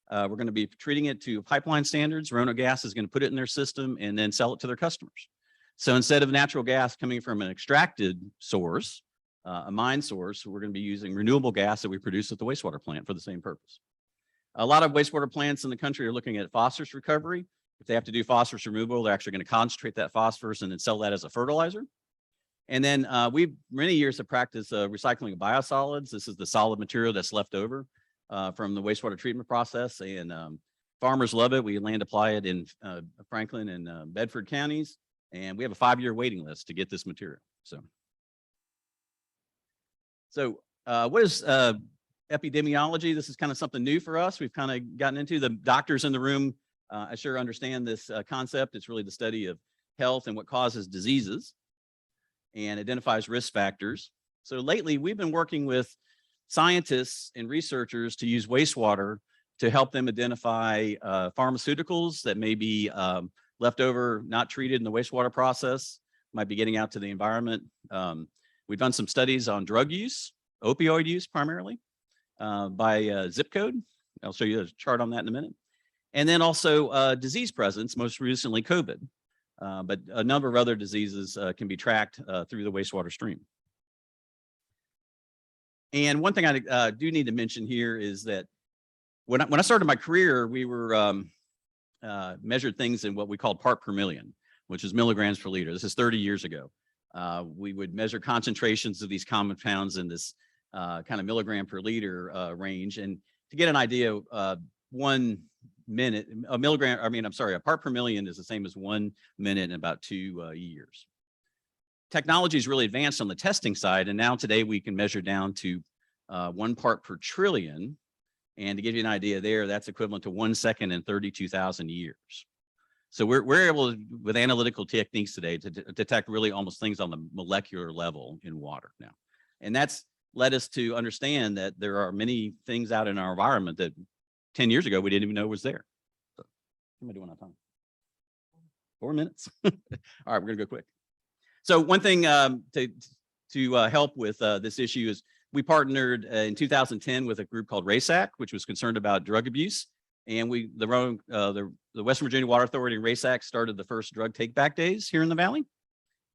We're going to be treating it to pipeline standards. Roanoke Gas is going to put it in their system and then sell it to their customers. So instead of natural gas coming from an extracted source, a mine source, we're going to be using renewable gas that we produce at the wastewater plant for the same purpose. A lot of wastewater plants in the country are looking at phosphorus recovery. If they have to do phosphorus removal, they're actually going to concentrate that phosphorus and then sell that as a fertilizer. And then we've many years have practiced recycling of biosolids. This is the solid material that's left over from the wastewater treatment process, and farmers love it. We land apply it in Franklin and Bedford counties, and we have a 5-year waiting list to get this material. So what is epidemiology? This is kind of something new for us. We've kind of gotten into. The doctors in the room I sure understand this concept. It's really the study of health and what causes diseases and identifies risk factors. So lately, we've been working with scientists and researchers to use wastewater to help them identify pharmaceuticals that may be left over, not treated in the wastewater process, might be getting out to the environment. We've done some studies on drug use, opioid use primarily, by zip code. I'll show you a chart on that in a minute. And then also disease presence, most recently COVID, but a number of other diseases can be tracked through the wastewater stream. And one thing I do need to mention here is that when I started my career, we were measured things in what we called part per million, which is milligrams per liter. This is 30 years ago. We would measure concentrations of these compounds in this kind of milligram per liter range. And to get an idea, 1 minute, a part per million is the same as 1 minute in about 2 years. Technology is really advanced on the testing side, and now today we can measure down to 1 part per trillion. And to give you an idea there, that's equivalent to 1 second in 32,000 years. So we're able to, with analytical techniques today, to detect really almost things on the molecular level in water now. And that's led us to understand that there are many things out in our environment that 10 years ago we didn't even know was there. So, what am I doing on time? 4 minutes. All right, we're gonna go quick. So one thing to help with this issue is we partnered in 2010 with a group called RASAC, which was concerned about drug abuse. And the Western Virginia Water Authority and RASAC started the first drug take back days here in the Valley.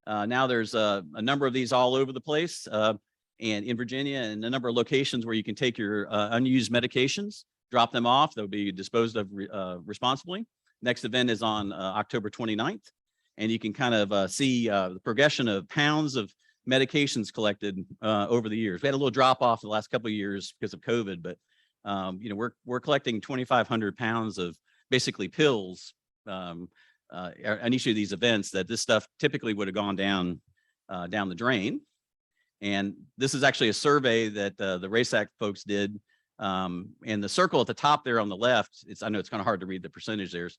Now there's a number of these all over the place and in Virginia, and a number of locations where you can take your unused medications, drop them off. They'll be disposed of responsibly. Next event is on October 29th. And you can kind of see the progression of pounds of medications collected over the years. We had a little drop off the last couple of years because of COVID, but we're collecting 2,500 pounds of basically pills on each of these events. That this stuff typically would have gone down the drain. And this is actually a survey that the RASAC folks did And the circle at the top there on the left, I know it's kind of hard to read the percentage there,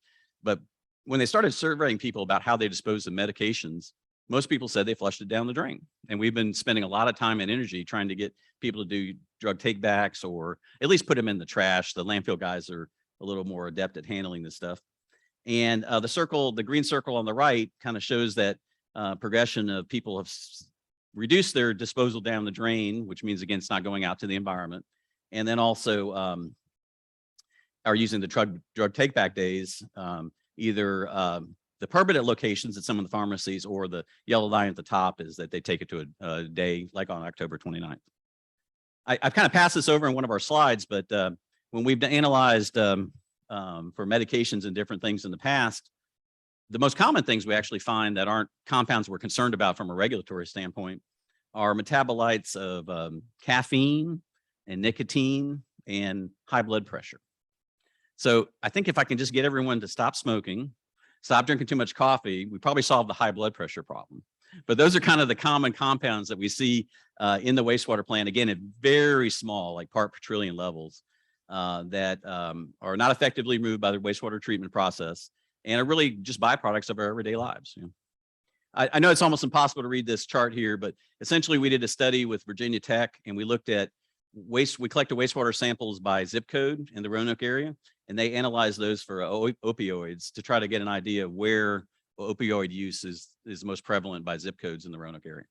but when they started surveying people about how they dispose of medications, most people said they flushed it down the drain. And we've been spending a lot of time and energy trying to get people to do drug takebacks or at least put them in the trash. The landfill guys are a little more adept at handling this stuff. And the green circle on the right kind of shows that progression of people have reduced their disposal down the drain, which means, again, it's not going out to the environment. And then also are using the drug take back days, either the permanent locations at some of the pharmacies, or the yellow line at the top is that they take it to a day like on October 29th. I've kind of passed this over in one of our slides, but when we've analyzed for medications and different things in the past, the most common things we actually find that aren't compounds we're concerned about from a regulatory standpoint are metabolites of caffeine and nicotine and high blood pressure. So I think if I can just get everyone to stop smoking, stop drinking too much coffee, we probably solve the high blood pressure problem. But those are kind of the common compounds that we see in the wastewater plant, again, at very small, like part per trillion levels, that are not effectively removed by the wastewater treatment process and are really just byproducts of our everyday lives. You know? I know it's almost impossible to read this chart here, but essentially we did a study with Virginia Tech, and we looked at we collected wastewater samples by zip code in the Roanoke area, and they analyzed those for opioids to try to get an idea of where opioid use is most prevalent by zip codes in the Roanoke area.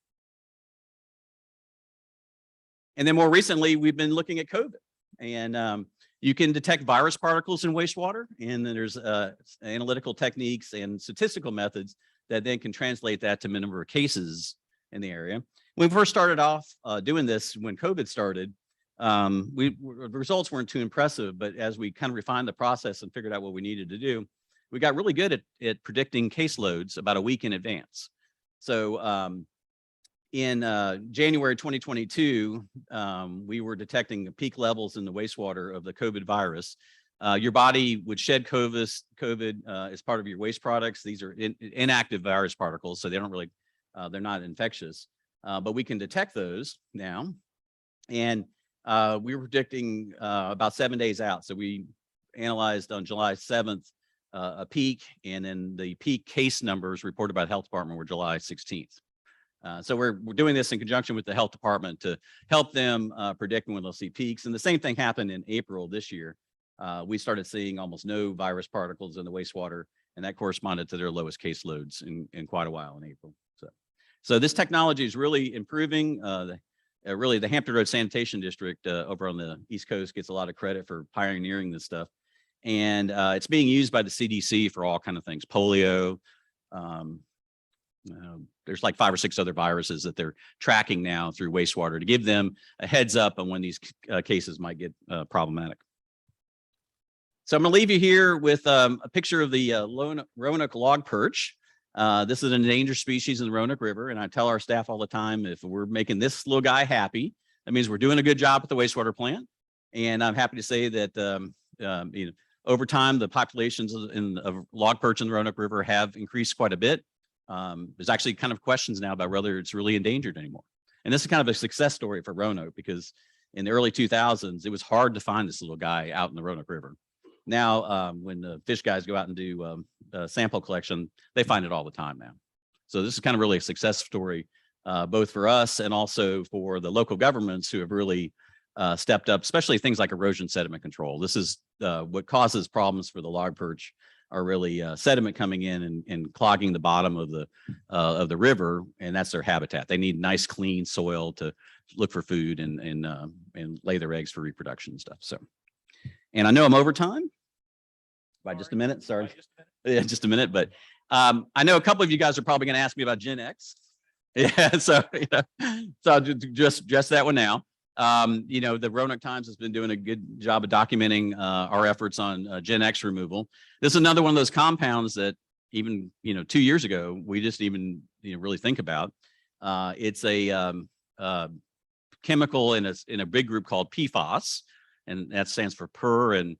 And then more recently, we've been looking at COVID, and you can detect virus particles in wastewater, and then there's analytical techniques and statistical methods that then can translate that to the number of cases in the area. When we first started off doing this, when COVID started, the results weren't too impressive, but as we kind of refined the process and figured out what we needed to do, we got really good at predicting caseloads about a week in advance. So in January 2022, we were detecting peak levels in the wastewater of the COVID virus. Your body would shed COVID as part of your waste products. These are inactive virus particles, so they don't really, they're not infectious, but we can detect those now. And we were predicting about 7 days out. So we analyzed on July 7th a peak, and then the peak case numbers reported by the health department were July 16th. So we're doing this in conjunction with the health department to help them predict when they'll see peaks. And the same thing happened in April this year. We started seeing almost no virus particles in the wastewater, and that corresponded to their lowest caseloads in quite a while in April. So this technology is really improving. Really, the Hampton Road Sanitation District over on the East Coast gets a lot of credit for pioneering this stuff. And it's being used by the CDC for all kinds of things, polio. There's like 5 or 6 other viruses that they're tracking now through wastewater to give them a heads up on when these cases might get problematic. So I'm going to leave you here with a picture of the Roanoke log perch. This is an endangered species in the Roanoke River, and I tell our staff all the time, if we're making this little guy happy, that means we're doing a good job at the wastewater plant. And I'm happy to say that you know, over time, the populations of log perch in the Roanoke River have increased quite a bit. There's actually kind of questions now about whether it's really endangered anymore. And this is kind of a success story for Roanoke, because in the early 2000s, it was hard to find this little guy out in the Roanoke River. Now, when the fish guys go out and do sample collection, they find it all the time now. So this is kind of really a success story, both for us and also for the local governments who have really stepped up, especially things like erosion sediment control. This is what causes problems for the log perch, are really sediment coming in and clogging the bottom of the river, and that's their habitat. They need nice, clean soil to look for food and lay their eggs for reproduction and stuff. So, and I know I'm over time by just a minute. Sorry, yeah, just a minute. But I know a couple of you guys are probably going to ask me about Gen X. Yeah, so you know, so I'll just address that one now. You know, the Roanoke Times has been doing a good job of documenting our efforts on Gen X removal. This is another one of those compounds that even, you know, 2 years ago, we just even, you know, really think about. It's a chemical in a big group called PFAS, and that stands for per and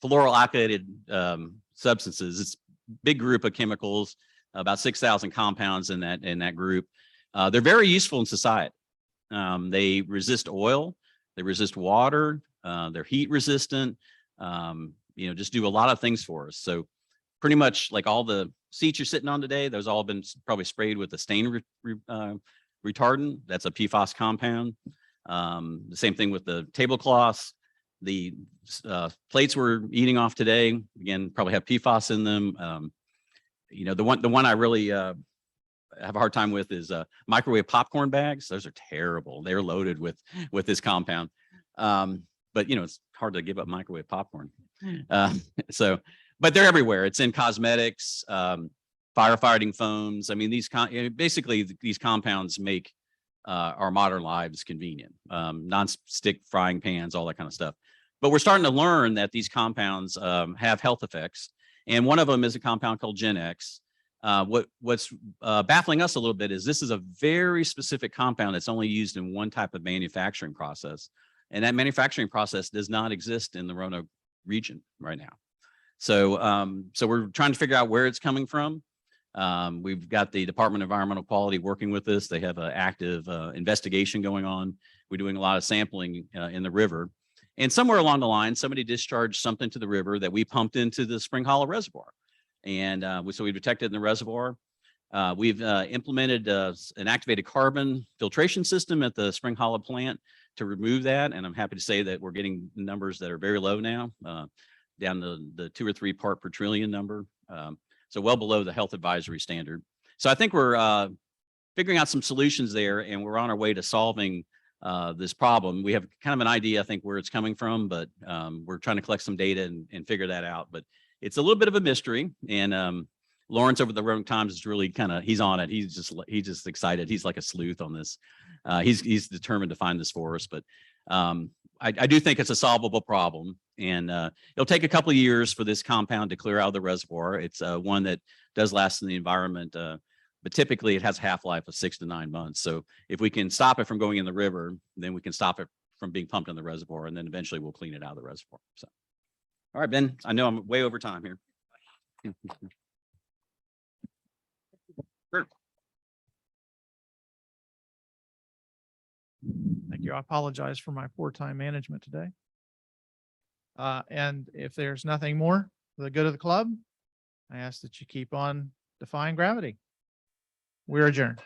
fluoroalkylated substances. It's a big group of chemicals, about 6,000 compounds in that group. They're very useful in society. They resist oil. They resist water. They're heat resistant. Just do a lot of things for us. So pretty much like all the seats you're sitting on today, those all been probably sprayed with a stain retardant. That's a PFAS compound. The same thing with the tablecloths. The plates we're eating off today, again, probably have PFAS in them. The one I really have a hard time with is microwave popcorn bags. Those are terrible. They're loaded with this compound. But it's hard to give up microwave popcorn. But they're everywhere. It's in cosmetics, firefighting foams. I mean, basically these compounds make our modern lives convenient. Non-stick frying pans, all that kind of stuff. But we're starting to learn that these compounds have health effects. And one of them is a compound called Gen X. What's baffling us a little bit is this is a very specific compound that's only used in one type of manufacturing process. And that manufacturing process does not exist in the Roanoke region right now. So we're trying to figure out where it's coming from. We've got the Department of Environmental Quality working with us. They have an active investigation going on. We're doing a lot of sampling in the river. And somewhere along the line, somebody discharged something to the river that we pumped into the Spring Hollow Reservoir. And so we detected in the reservoir. We've implemented an activated carbon filtration system at the Spring Hollow plant to remove that. And I'm happy to say that we're getting numbers that are very low now, down to the 2 or 3 part per trillion number. So well below the health advisory standard. So I think we're figuring out some solutions there, and we're on our way to solving this problem. We have kind of an idea, I think, where it's coming from, but we're trying to collect some data and figure that out. But it's a little bit of a mystery. And Lawrence over the Roanoke Times is really he's on it. He's just excited. He's like a sleuth on this. He's determined to find this for us. But I do think it's a solvable problem. And it'll take a couple of years for this compound to clear out of the reservoir. It's one that does last in the environment, but typically it has a half-life of 6 to 9 months. So if we can stop it from going in the river, then we can stop it from being pumped in the reservoir, and then eventually we'll clean it out of the reservoir. So, all right, Ben, I know I'm way over time here. Sure. Thank you. I apologize for my poor time management today. And if there's nothing more for the good of the club, I ask that you keep on defying gravity. We're adjourned.